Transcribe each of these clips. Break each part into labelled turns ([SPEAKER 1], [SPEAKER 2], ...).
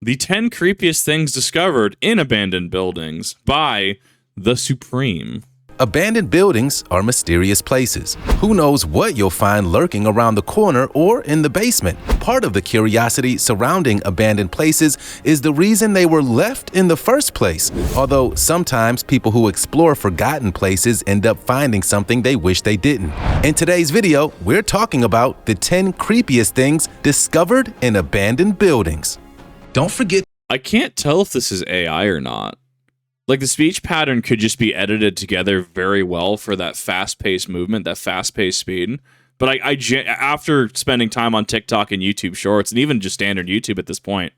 [SPEAKER 1] The 10 creepiest things discovered in abandoned buildings by the Supreme.
[SPEAKER 2] Abandoned buildings are mysterious places. Who knows what you'll find lurking around the corner or in the basement? Part of the curiosity surrounding abandoned places is the reason they were left in the first place. Although sometimes people who explore forgotten places end up finding something they wish they didn't. In today's video, we're talking about the 10 creepiest things discovered in abandoned buildings. Don't forget.
[SPEAKER 1] I can't tell if this is AI or not. Like, the speech pattern could just be edited together very well for that fast-paced movement, that fast-paced speed. But after spending time on TikTok and YouTube Shorts, and even just standard YouTube at this point,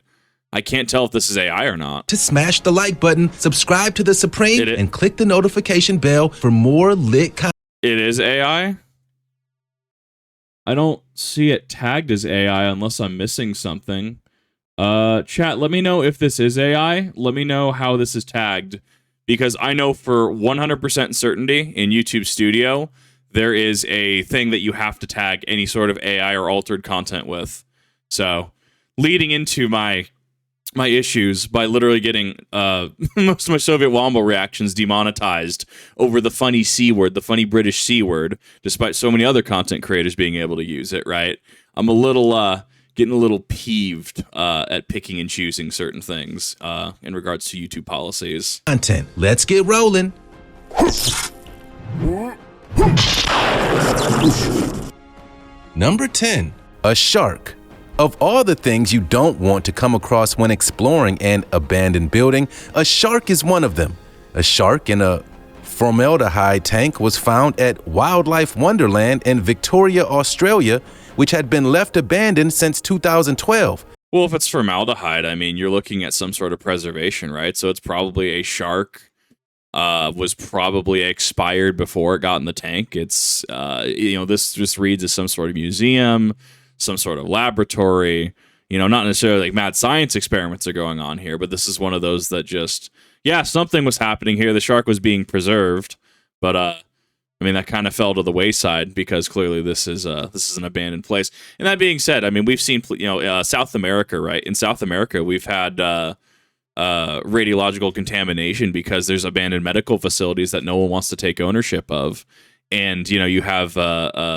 [SPEAKER 1] I can't tell if this is AI or not.
[SPEAKER 2] To smash the like button, subscribe to the Supreme, and click the notification bell for more lit content.
[SPEAKER 1] It is AI? I don't see it tagged as AI unless I'm missing something. Chat, let me know if this is AI. Let me know how this is tagged, because I know for 100% certainty in YouTube Studio, there is a thing that you have to tag any sort of AI or altered content with. So, leading into my issues by literally getting most of my Soviet Wombo reactions demonetized over the funny C word, the funny British C word, despite so many other content creators being able to use it, right? I'm a little getting a little peeved at picking and choosing certain things in regards to YouTube policies.
[SPEAKER 2] Content. Let's get rolling. Number 10. A shark. Of all the things you don't want to come across when exploring an abandoned building, a shark is one of them. A shark in a formaldehyde tank was found at Wildlife Wonderland in Victoria, Australia, which had been left abandoned since 2012.
[SPEAKER 1] Well, if it's formaldehyde, I mean, you're looking at some sort of preservation, right? So it's probably a shark was probably expired before it got in the tank. It's, this just reads as some sort of museum, some sort of laboratory, not necessarily like mad science experiments are going on here, but this is one of those that just, something was happening here. The shark was being preserved, but, that kind of fell to the wayside because clearly this is an abandoned place. And that being said, we've seen, South America, right? In South America, we've had radiological contamination because there's abandoned medical facilities that no one wants to take ownership of. And, you have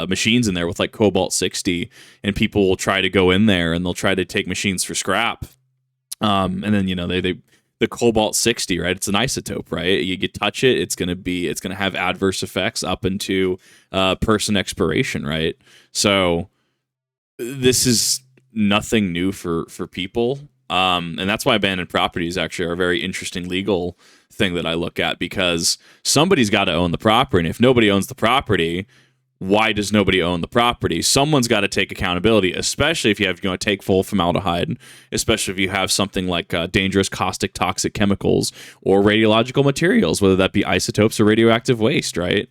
[SPEAKER 1] machines in there with like cobalt-60, and people will try to go in there and they'll try to take machines for scrap. And then, the cobalt-60, right? It's an isotope, right? You touch it, it's gonna have adverse effects up into person expiration, right? So this is nothing new for people, and that's why abandoned properties actually are a very interesting legal thing that I look at, because somebody's got to own the property, and if nobody owns the property, why does nobody own the property? Someone's got to take accountability, especially if you have take full formaldehyde, especially if you have something like dangerous caustic toxic chemicals or radiological materials, whether that be isotopes or radioactive waste, right?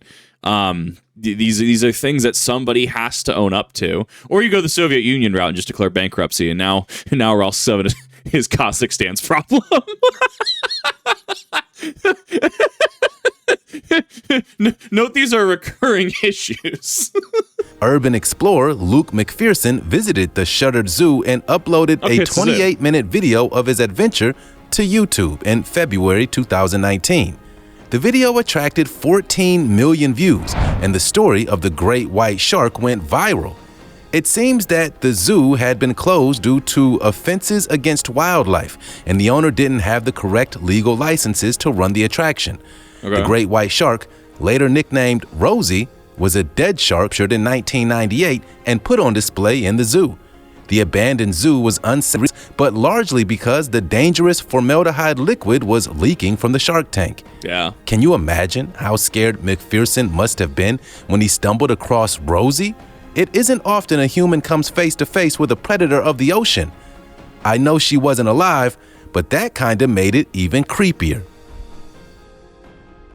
[SPEAKER 1] These are things that somebody has to own up to, or you go the Soviet Union route and just declare bankruptcy, and now we're all shoving his caustic stance problem. Note these are recurring issues.
[SPEAKER 2] Urban explorer Luke McPherson visited the shuttered zoo and uploaded a 28-minute video of his adventure to YouTube in February 2019. The video attracted 14 million views, and the story of the great white shark went viral. It seems that the zoo had been closed due to offenses against wildlife, and the owner didn't have the correct legal licenses to run the attraction. Okay. The great white shark, later nicknamed Rosie, was a dead shark shot in 1998 and put on display in the zoo. The abandoned zoo was unsafe, but largely because the dangerous formaldehyde liquid was leaking from the shark tank.
[SPEAKER 1] Yeah.
[SPEAKER 2] Can you imagine how scared McPherson must have been when he stumbled across Rosie? It isn't often a human comes face to face with a predator of the ocean. I know she wasn't alive, but that kind of made it even creepier.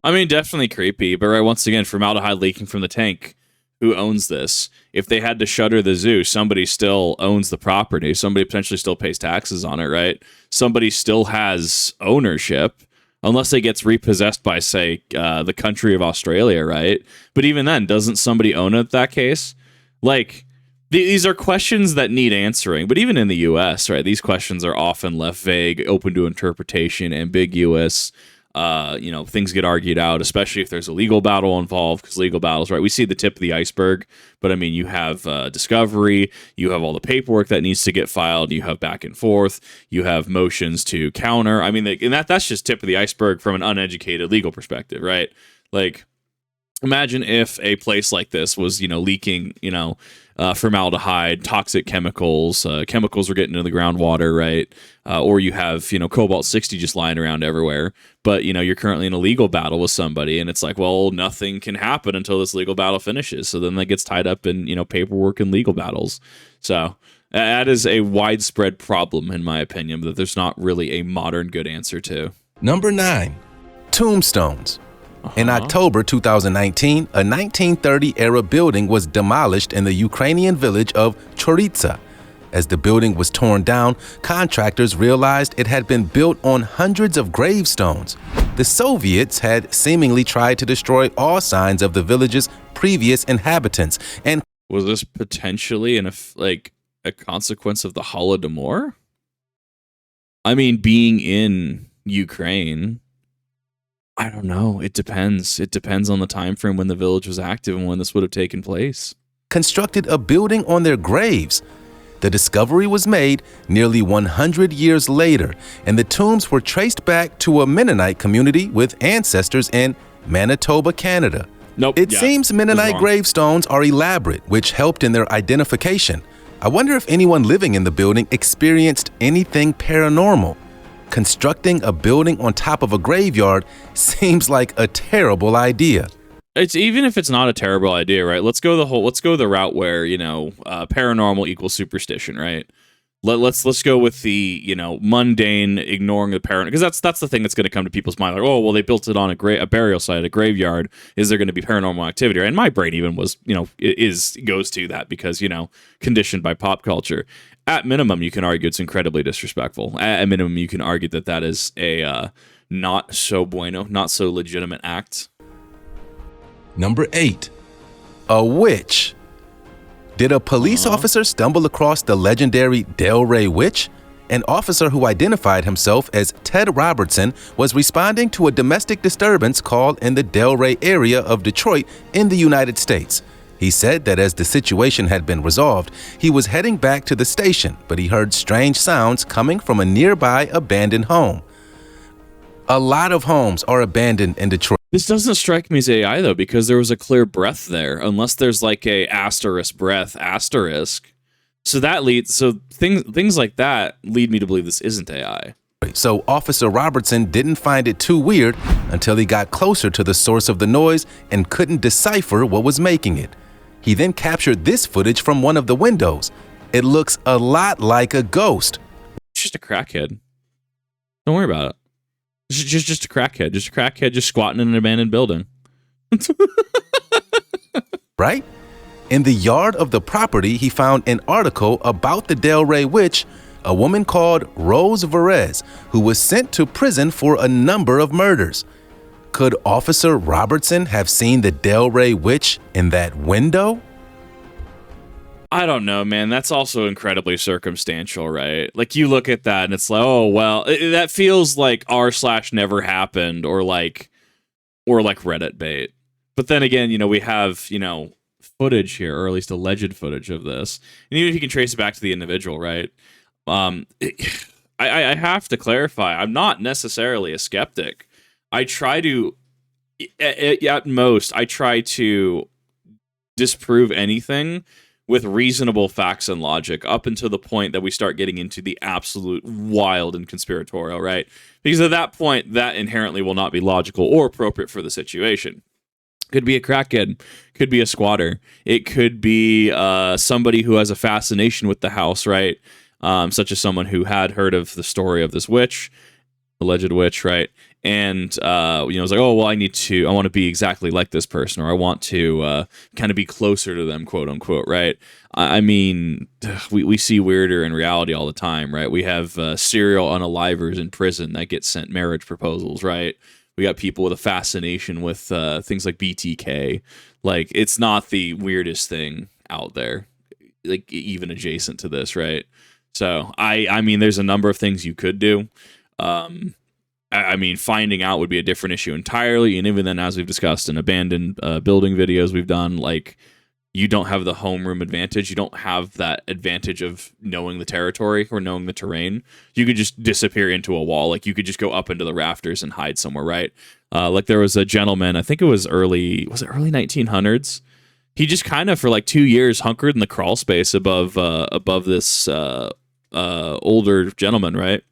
[SPEAKER 1] Definitely creepy, but right, once again, formaldehyde leaking from the tank. Who owns this? If they had to shutter the zoo, somebody still owns the property. Somebody potentially still pays taxes on it, right? Somebody still has ownership, unless it gets repossessed by, say, the country of Australia, right? But even then, doesn't somebody own it in that case? Like, These are questions that need answering, but even in the U.S., right, these questions are often left vague, open to interpretation, ambiguous. Things get argued out, especially if there's a legal battle involved, because legal battles, right, we see the tip of the iceberg, but I mean, you have discovery, you have all the paperwork that needs to get filed, you have back and forth, you have motions to counter. I mean, and that's just tip of the iceberg from an uneducated legal perspective, right? Like, imagine if a place like this was, leaking, formaldehyde, toxic chemicals, chemicals were getting into the groundwater, right? Or you have, cobalt 60 just lying around everywhere. But, you're currently in a legal battle with somebody, and it's like, well, nothing can happen until this legal battle finishes. So then that gets tied up in, paperwork and legal battles. So that is a widespread problem, in my opinion, that there's not really a modern good answer to.
[SPEAKER 2] Number 9, tombstones. In October 2019, a 1930-era building was demolished in the Ukrainian village of Choritsa. As the building was torn down, contractors realized it had been built on hundreds of gravestones. The Soviets had seemingly tried to destroy all signs of the village's previous inhabitants. And
[SPEAKER 1] was this potentially a consequence of the Holodomor? I mean, being in Ukraine, I don't know. It depends. It depends on the time frame when the village was active and when this would have taken place.
[SPEAKER 2] Constructed a building on their graves. The discovery was made nearly 100 years later, and the tombs were traced back to a Mennonite community with ancestors in Manitoba, Canada. It seems Mennonite gravestones are elaborate, which helped in their identification. I wonder if anyone living in the building experienced anything paranormal. Constructing a building on top of a graveyard seems like a terrible idea.
[SPEAKER 1] It's even if it's not a terrible idea, right? Let's go the route where, paranormal equals superstition, right? Let's go with the, mundane, ignoring the paranormal, because that's the thing that's going to come to people's mind. Like, oh, well, they built it on a burial site, a graveyard. Is there going to be paranormal activity? Right? And my brain even was, goes to that because, conditioned by pop culture. At minimum, you can argue it's incredibly disrespectful. At minimum, you can argue that is a not so bueno, not so legitimate act.
[SPEAKER 2] Number 8, a witch. Did a police officer stumble across the legendary Delray witch? An officer who identified himself as Ted Robertson was responding to a domestic disturbance call in the Delray area of Detroit in the United States. He said that as the situation had been resolved, he was heading back to the station, but he heard strange sounds coming from a nearby abandoned home. A lot of homes are abandoned in Detroit.
[SPEAKER 1] This doesn't strike me as AI, though, because there was a clear breath there, unless there's like a asterisk breath, asterisk. So things like that lead me to believe this isn't AI.
[SPEAKER 2] So Officer Robertson didn't find it too weird until he got closer to the source of the noise and couldn't decipher what was making it. He then captured this footage from one of the windows. It looks a lot like a ghost.
[SPEAKER 1] It's just a crackhead. Don't worry about it. Just a crackhead. Just a crackhead just squatting in an abandoned building.
[SPEAKER 2] Right? In the yard of the property, he found an article about the Delray witch, a woman called Rose Verez, who was sent to prison for a number of murders. Could Officer Robertson have seen the Delray witch in that window?
[SPEAKER 1] I don't know, man. That's also incredibly circumstantial, right? Like, you look at that and it's like, oh, well, that feels like r/never happened or like Reddit bait. But then again, we have, footage here, or at least alleged footage of this. And even if you can trace it back to the individual, right? I have to clarify, I'm not necessarily a skeptic. I try to, at most, I try to disprove anything with reasonable facts and logic up until the point that we start getting into the absolute wild and conspiratorial, right? Because at that point, that inherently will not be logical or appropriate for the situation. Could be a crackhead, could be a squatter. It could be somebody who has a fascination with the house, right? Such as someone who had heard of the story of this witch, alleged witch, right? And, it's like, oh, well, I want to be exactly like this person, or I want to kind of be closer to them, quote unquote, right? I mean, we see weirder in reality all the time, right? We have serial unalivers in prison that get sent marriage proposals, right? We got people with a fascination with things like BTK. Like, it's not the weirdest thing out there. like even adjacent to this, right? So I mean, there's a number of things you could do. I mean, finding out would be a different issue entirely. And even then, as we've discussed in abandoned building videos we've done, like, you don't have the homeroom advantage. You don't have that advantage of knowing the territory or knowing the terrain. You could just disappear into a wall. Like, you could just go up into the rafters and hide somewhere, right? Like, there was a gentleman, I think it was early 1900s? He just kind of, for like 2 years, hunkered in the crawl space above this older gentleman, right?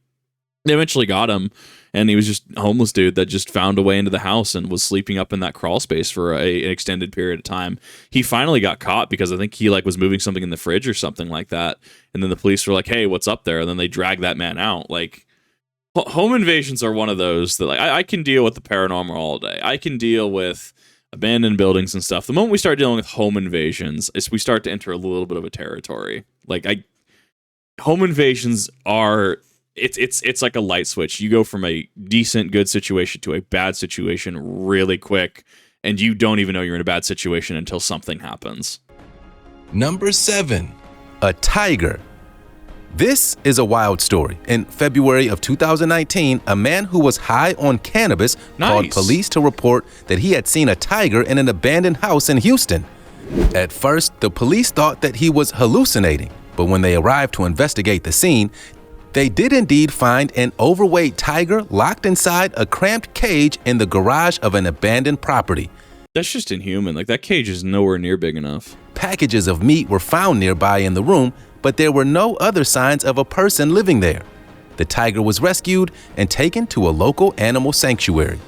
[SPEAKER 1] They eventually got him, and he was just a homeless dude that just found a way into the house and was sleeping up in that crawl space for an extended period of time. He finally got caught because I think he like was moving something in the fridge or something like that, and then the police were like, "Hey, what's up there?" And then they dragged that man out. Like, home invasions are one of those that, like, I can deal with the paranormal all day. I can deal with abandoned buildings and stuff. The moment we start dealing with home invasions, is we start to enter a little bit of a territory. Like, home invasions are. It's like a light switch. You go from a decent, good situation to a bad situation really quick, and you don't even know you're in a bad situation until something happens.
[SPEAKER 2] Number 7, a tiger. This is a wild story. In February of 2019, a man who was high on cannabis called police to report that he had seen a tiger in an abandoned house in Houston. At first, the police thought that he was hallucinating, but when they arrived to investigate the scene, they did indeed find an overweight tiger locked inside a cramped cage in the garage of an abandoned property.
[SPEAKER 1] That's just inhuman. Like, that cage is nowhere near big enough.
[SPEAKER 2] Packages of meat were found nearby in the room, but there were no other signs of a person living there. The tiger was rescued and taken to a local animal sanctuary.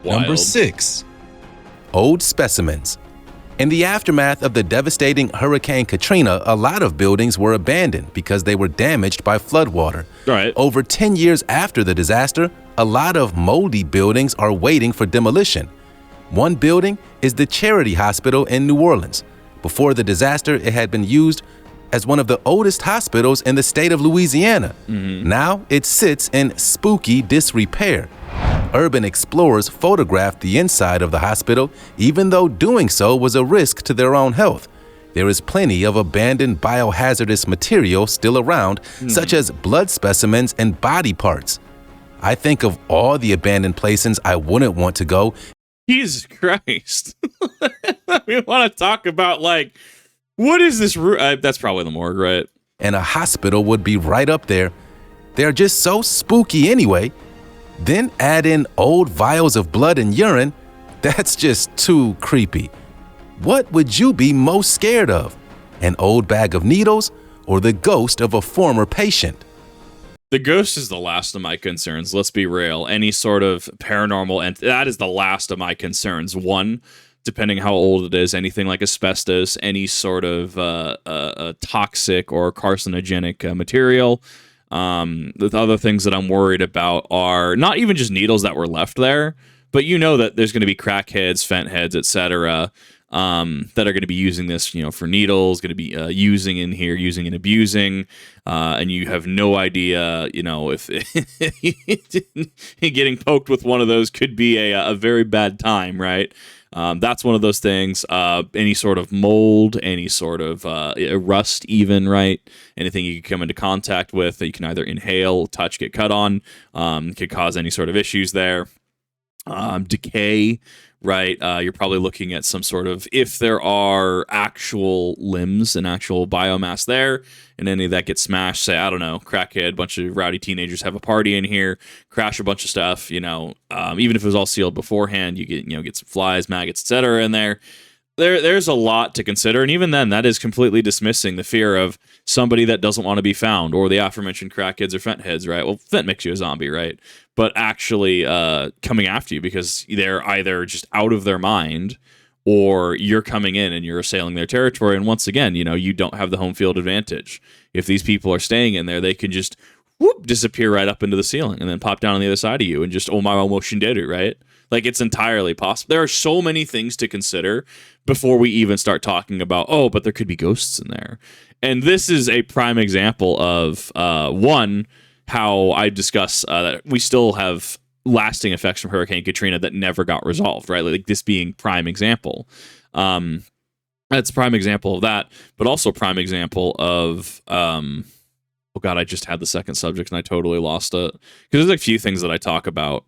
[SPEAKER 1] Wild.
[SPEAKER 2] Number 6, old specimens. In the aftermath of the devastating Hurricane Katrina, a lot of buildings were abandoned because they were damaged by floodwater.
[SPEAKER 1] Right.
[SPEAKER 2] Over 10 years after the disaster, a lot of moldy buildings are waiting for demolition. One building is the Charity Hospital in New Orleans. Before the disaster, it had been used as one of the oldest hospitals in the state of Louisiana. Now it sits in spooky disrepair. Urban explorers photographed the inside of the hospital, even though doing so was a risk to their own health. There is plenty of abandoned biohazardous material still around, such as blood specimens and body parts. I think of all the abandoned places I wouldn't want to go.
[SPEAKER 1] Jesus Christ. We want to talk about, like, what is this? That's probably the morgue, right?
[SPEAKER 2] And a hospital would be right up there. They're just so spooky anyway. Then add in old vials of blood and urine. That's just too creepy. What would you be most scared of? An old bag of needles or the ghost of a former patient?
[SPEAKER 1] The ghost is the last of my concerns. Let's be real. Any sort of paranormal, and that is the last of my concerns. One, depending how old it is, anything like asbestos, any sort of toxic or carcinogenic material. The other things that I'm worried about are not even just needles that were left there, but you know that there's going to be crackheads, fent heads, etc., that are going to be using this, for needles, going to be using and abusing, and you have no idea, if getting poked with one of those could be a very bad time, right? That's one of those things. Any sort of mold, any sort of rust, even, right? Anything you can come into contact with that you can either inhale, touch, get cut on, could cause any sort of issues there. Decay, right? You're probably looking at some sort of, if there are actual limbs and actual biomass there, and any of that gets smashed, say, I don't know, crackhead, bunch of rowdy teenagers have a party in here, crash a bunch of stuff, even if it was all sealed beforehand, you get some flies, maggots, etc. in there. There's a lot to consider, and even then, that is completely dismissing the fear of somebody that doesn't want to be found, or the aforementioned crackheads or fent heads, right? Well, fent makes you a zombie, right? But actually coming after you because they're either just out of their mind, or you're coming in and you're assailing their territory. And once again, you don't have the home field advantage. If these people are staying in there, they can just disappear right up into the ceiling and then pop down on the other side of you and just, oh my almost shinderu, right? Like, it's entirely possible. There are so many things to consider before we even start talking about, but there could be ghosts in there. And this is a prime example of, one, how I discuss that we still have lasting effects from Hurricane Katrina that never got resolved, right? Like, this being prime example. That's a prime example of that, but also prime example of oh god, I just had the second subject and I totally lost it. Because there's a few things that I talk about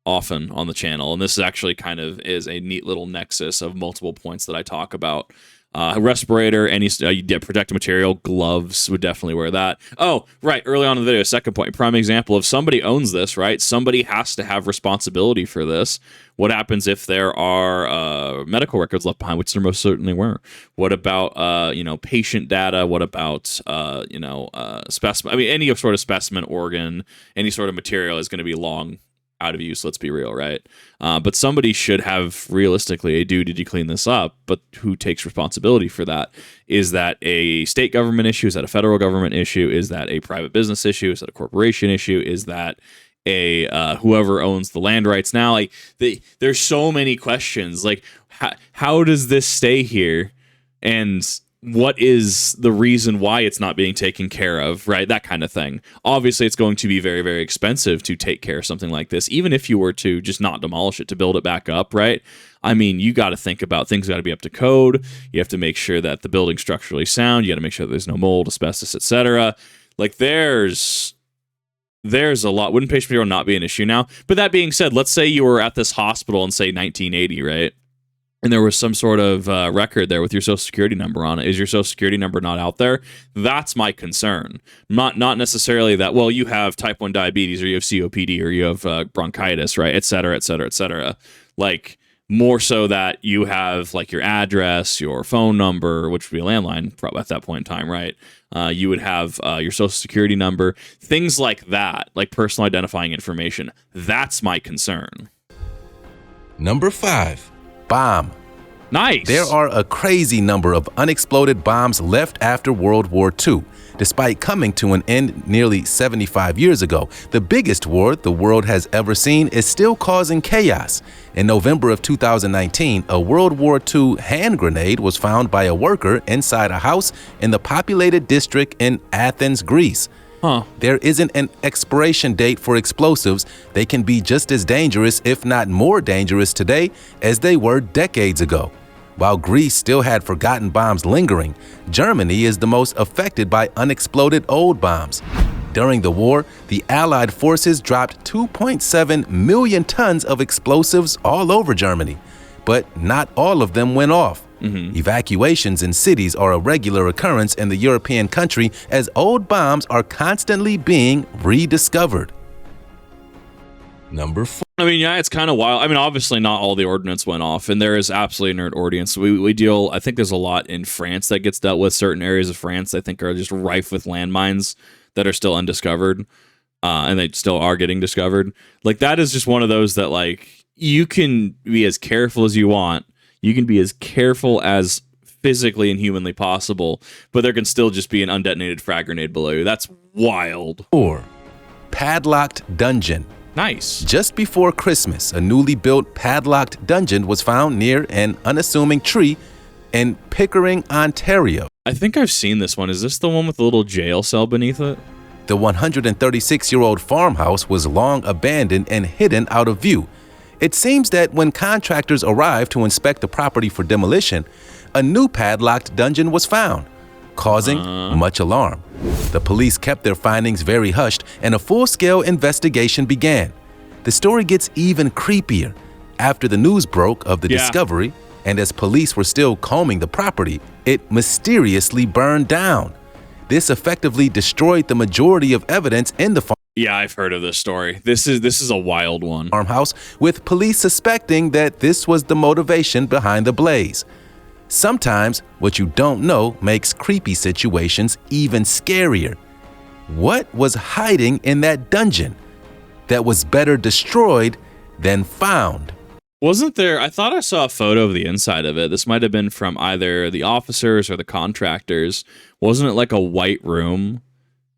[SPEAKER 1] often on the channel, and this is actually kind of is a neat little nexus of multiple points that I talk about. Respirator, any protective material, gloves, would definitely wear that. Oh, right, early on in the video, second point, prime example of somebody owns this, right? Somebody has to have responsibility for this. What happens if there are medical records left behind, which there most certainly were? What about patient data? What about specimen? I mean, any sort of specimen, organ, any sort of material is going to be long out of use, let's be real, right? But somebody should have realistically a duty to clean this up, but who takes responsibility for that? Is that a state government issue? Is that a federal government issue? Is that a private business issue? Is that a corporation issue? Is that a whoever owns the land rights now? Like there's so many questions. Like how does this stay here? And what is the reason why it's not being taken care of, right? That kind of thing. Obviously, it's going to be very, very expensive to take care of something like this, even if you were to just not demolish it to build it back up, right? I mean, you got to think about things got to be up to code. You have to make sure that the building's structurally sound. You got to make sure that there's no mold, asbestos, etc. Like there's a lot. Wouldn't patient material not be an issue now? But that being said, let's say you were at this hospital in, say, 1980, right? And there was some sort of record there with your social security number on it. Is your social security number not out there? That's my concern. Not necessarily that, well, you have type 1 diabetes or you have COPD or you have bronchitis, right? Et cetera, et cetera, et cetera. Like more so that you have like your address, your phone number, which would be a landline at that point in time, right? You would have your social security number, things like that, like personal identifying information. That's my concern.
[SPEAKER 2] Number 5. Bomb.
[SPEAKER 1] Nice.
[SPEAKER 2] There are a crazy number of unexploded bombs left after World War II, despite coming to an end nearly 75 years ago. The biggest war the world has ever seen is still causing chaos. In November of 2019, a World War II hand grenade was found by a worker inside a house in the populated district in Athens, Greece. There isn't an expiration date for explosives. They can be just as dangerous, if not more dangerous today, as they were decades ago. While Greece still had forgotten bombs lingering, Germany is the most affected by unexploded old bombs. During the war, the Allied forces dropped 2.7 million tons of explosives all over Germany, but not all of them went off. Evacuations in cities are a regular occurrence in the European country as old bombs are constantly being rediscovered. Number 4.
[SPEAKER 1] I mean, yeah, it's kind of wild. I mean, obviously not all the ordnance went off, and there is absolutely an ordnance. We deal, I think there's a lot in France that gets dealt with. Certain areas of France, I think, are just rife with landmines that are still undiscovered, and they still are getting discovered. Like, that is just one of those that, like, you can be as careful as you want. You can be as careful as physically and humanly possible, but there can still just be an undetonated frag grenade below you. That's wild.
[SPEAKER 2] 4. Padlocked dungeon.
[SPEAKER 1] Nice.
[SPEAKER 2] Just before Christmas, a newly built padlocked dungeon was found near an unassuming tree in Pickering, Ontario.
[SPEAKER 1] I think I've seen this one. Is this the one with the little jail cell beneath it?
[SPEAKER 2] The 136-year-old farmhouse was long abandoned and hidden out of view. It seems that when contractors arrived to inspect the property for demolition, a new padlocked dungeon was found, causing much alarm. The police kept their findings very hushed, and a full-scale investigation began. The story gets even creepier. After the news broke of the discovery, and as police were still combing the property, it mysteriously burned down. This effectively destroyed the majority of evidence in the
[SPEAKER 1] Yeah, I've heard of this story. This is a wild one.
[SPEAKER 2] Farmhouse, with police suspecting that this was the motivation behind the blaze. Sometimes what you don't know makes creepy situations even scarier. What was hiding in that dungeon that was better destroyed than found?
[SPEAKER 1] Wasn't there, I thought I saw a photo of the inside of it. This might have been from either the officers or the contractors. Wasn't it like a white room?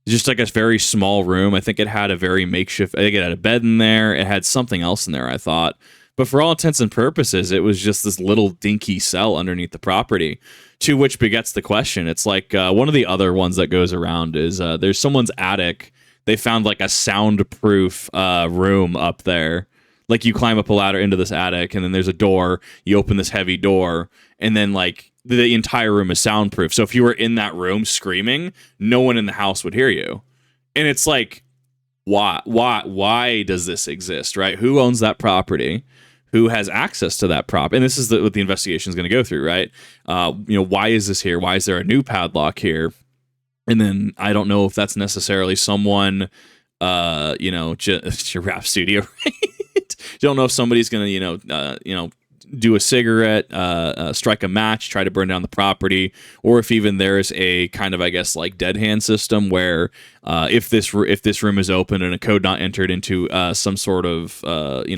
[SPEAKER 1] Just like a very small room. I think it had a very makeshift, I think it had a bed in there. It had something else in there, I thought. But for all intents and purposes, it was just this little dinky cell underneath the property, to which begets the question. It's like one of the other ones that goes around is there's someone's attic. They found like a soundproof room up there. Like you climb up a ladder into this attic, and then there's a door. You open this heavy door, and then like the entire room is soundproof. So if you were in that room screaming, no one in the house would hear you. And it's like, why does this exist, right? Who owns that property? Who has access to that prop? And this is what the investigation is going to go through, right? Why is this here? Why is there a new padlock here? And then I don't know if that's necessarily someone, just your rap studio, right? Don't know if somebody's going to, do a cigarette, strike a match, try to burn down the property, or if even there's a kind of, I guess, like dead hand system where if this room is open and a code not entered into some sort of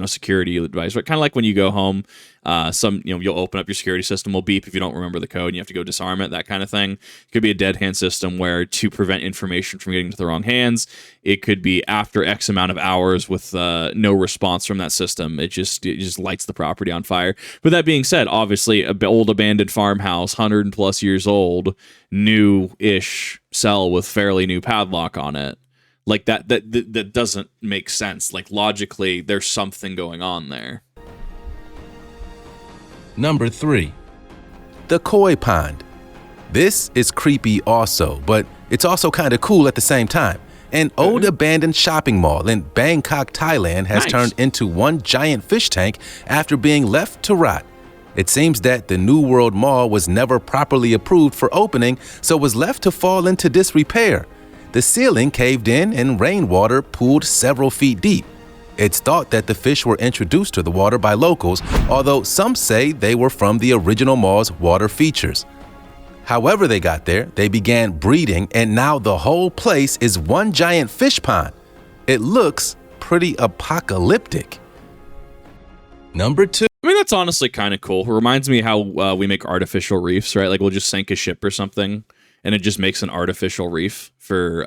[SPEAKER 1] security device, right? Kind of like when you go home, you'll open up your security system, will beep if you don't remember the code, and you have to go disarm it, that kind of thing. It could be a dead hand system where to prevent information from getting to the wrong hands, it could be after X amount of hours with no response from that system, it just lights the property on fire. But that being said, obviously, an old abandoned farmhouse, 100+ years old, new-ish cell with fairly new padlock on it. Like that doesn't make sense. Like logically, there's something going on there.
[SPEAKER 2] Number 3. The Koi Pond. This is creepy also, but it's also kind of cool at the same time. An old abandoned shopping mall in Bangkok, Thailand has turned into one giant fish tank after being left to rot. It seems that the New World Mall was never properly approved for opening, so was left to fall into disrepair. The ceiling caved in and rainwater pooled several feet deep. It's thought that the fish were introduced to the water by locals, although some say they were from the original mall's water features. However they got there, they began breeding, and now the whole place is one giant fish pond. It looks pretty apocalyptic. Number 2.
[SPEAKER 1] I mean, that's honestly kind of cool. It reminds me how we make artificial reefs, right? Like we'll just sink a ship or something, and it just makes an artificial reef for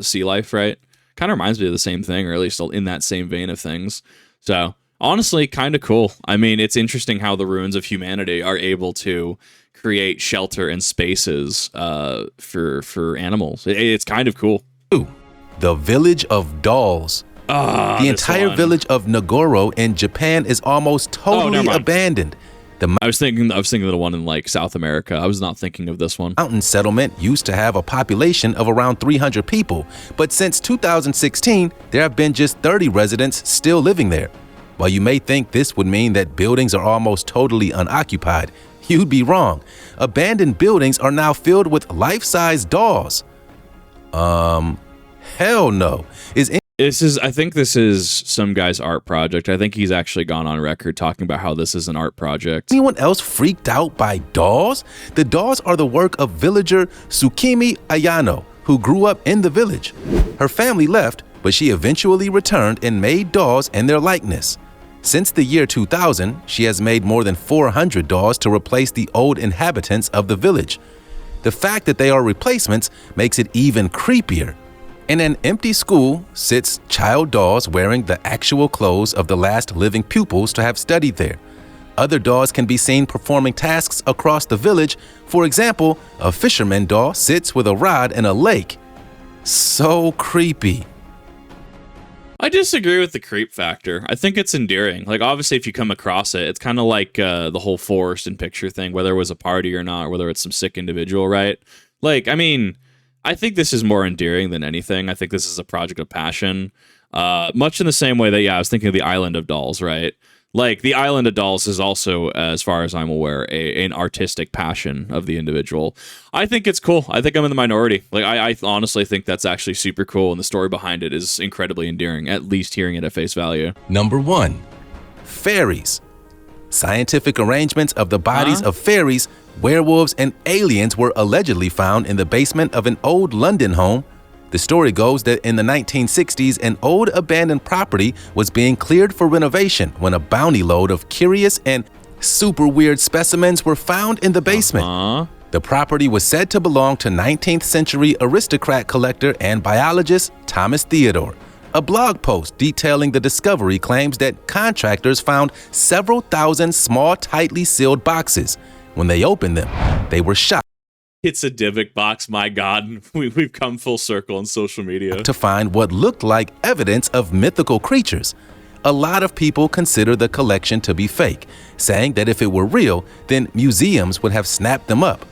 [SPEAKER 1] sea life, right? Kind of reminds me of the same thing, or at least in that same vein of things. So honestly, kind of cool. I mean, it's interesting how the ruins of humanity are able to create shelter and spaces for animals. It's kind of cool.
[SPEAKER 2] The Village of Dolls. The entire village of Nagoro in Japan is almost totally abandoned.
[SPEAKER 1] I was thinking of the one in like South America. I was not thinking of this one.
[SPEAKER 2] Mountain settlement used to have a population of around 300 people, but since 2016, there have been just 30 residents still living there. While you may think this would mean that buildings are almost totally unoccupied, you'd be wrong. Abandoned buildings are now filled with life-size dolls. Hell no.
[SPEAKER 1] I think this is some guy's art project. I think he's actually gone on record talking about how this is an art project.
[SPEAKER 2] Anyone else freaked out by dolls? The dolls are the work of villager Tsukimi Ayano, who grew up in the village. Her family left, but she eventually returned and made dolls in their likeness. Since the year 2000, she has made more than 400 dolls to replace the old inhabitants of the village. The fact that they are replacements makes it even creepier. In an empty school sits child dolls wearing the actual clothes of the last living pupils to have studied there. Other dolls can be seen performing tasks across the village. For example, a fisherman doll sits with a rod in a lake. So creepy.
[SPEAKER 1] I disagree with the creep factor. I think it's endearing. Like, obviously, if you come across it, it's kind of like the whole forest and picture thing, whether it was a party or not, or whether it's some sick individual, right? Like, I mean, I think this is more endearing than anything. I think this is a project of passion. Much in the same way that, I was thinking of the Island of Dolls, right? Like, the Island of Dolls is also, as far as I'm aware, an artistic passion of the individual. I think it's cool. I think I'm in the minority. Like, I honestly think that's actually super cool, and the story behind it is incredibly endearing, at least hearing it at face value.
[SPEAKER 2] Number 1. Fairies. Scientific arrangements of the bodies of fairies, werewolves, and aliens were allegedly found in the basement of an old London home. The story goes that in the 1960s, an old abandoned property was being cleared for renovation when a bounty load of curious and super weird specimens were found in the basement. The property was said to belong to 19th century aristocrat collector and biologist Thomas Theodore. A blog post detailing the discovery claims that contractors found several thousand small, tightly sealed boxes. When they opened them, they were shocked.
[SPEAKER 1] It's a Divic box, my God. We've come full circle on social media.
[SPEAKER 2] To find what looked like evidence of mythical creatures. a lot of people consider the collection to be fake, saying that if it were real, then museums would have snapped them up.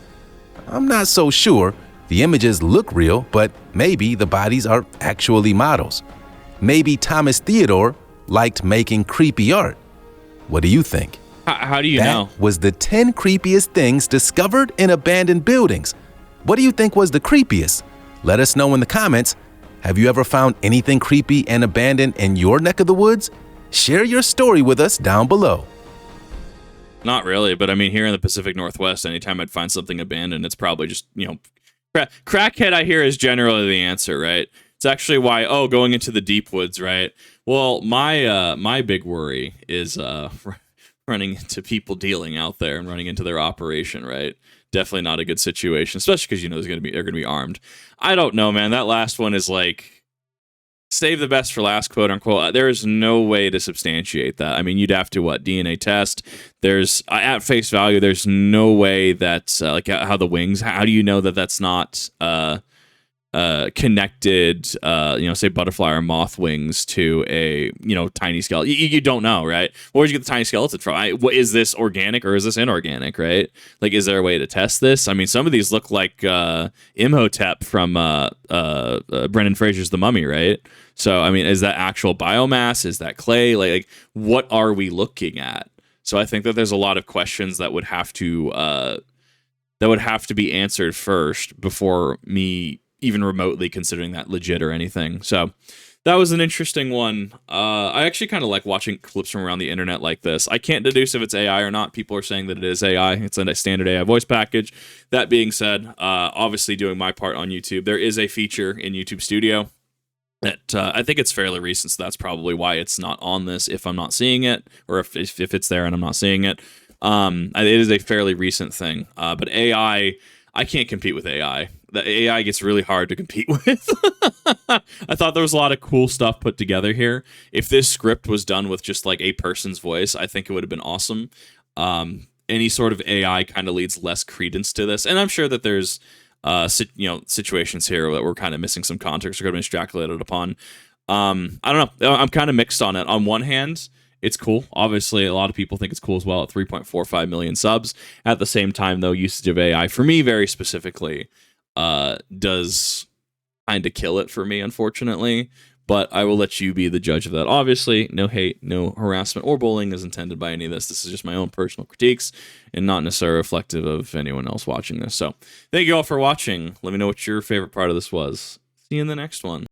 [SPEAKER 2] I'm not so sure. The images look real, but maybe the bodies are actually models. Maybe Thomas Theodore liked making creepy art. What do you think?
[SPEAKER 1] How do you know?
[SPEAKER 2] That was the 10 creepiest things discovered in abandoned buildings. What do you think was the creepiest? Let us know in the comments. Have you ever found anything creepy and abandoned in your neck of the woods? Share your story with us down below.
[SPEAKER 1] Not really, but I mean, here in the Pacific Northwest, anytime I'd find something abandoned, it's probably just, crackhead, I hear, is generally the answer, right? It's actually why, going into the deep woods, right? Well, my big worry is running into people dealing out there and running into their operation, right? Definitely not a good situation, especially because they're gonna be armed. I don't know, man. That last one is like save the best for last, quote unquote. There is no way to substantiate that. I mean, you'd have to DNA test. There's at face value. There's no way that like how the wings. How do you know that that's not connected, say butterfly or moth wings to a, tiny skeleton? You don't know, right? Where'd you get the tiny skeleton from? Is this organic or is this inorganic, right? Like, is there a way to test this? I mean, some of these look like Imhotep from Brendan Fraser's The Mummy, right? So, I mean, is that actual biomass? Is that clay? Like what are we looking at? So I think that there's a lot of questions that would have to be answered first before me even remotely considering that legit or anything. So that was an interesting one. I actually kind of like watching clips from around the internet like this. I can't deduce if it's AI or not. People are saying that it is AI. It's a standard AI voice package. That being said, obviously doing my part on YouTube, there is a feature in YouTube Studio that I think it's fairly recent, so that's probably why it's not on this if I'm not seeing it, or if it's there and I'm not seeing it. It is a fairly recent thing. But AI, I can't compete with AI. The AI gets really hard to compete with. I thought there was a lot of cool stuff put together here. If this script was done with just like a person's voice, I think it would have been awesome. Any sort of AI kind of leads less credence to this. And I'm sure that there's situations here that we're kind of missing some context or could have been extrapolated upon. I don't know. I'm kind of mixed on it. On one hand, it's cool. Obviously, a lot of people think it's cool as well at 3.45 million subs. At the same time, though, usage of AI, for me very specifically, does kind of kill it for me, unfortunately. But I will let you be the judge of that. Obviously, no hate, no harassment, or bullying is intended by any of this. This is just my own personal critiques and not necessarily reflective of anyone else watching this. So thank you all for watching. Let me know what your favorite part of this was. See you in the next one.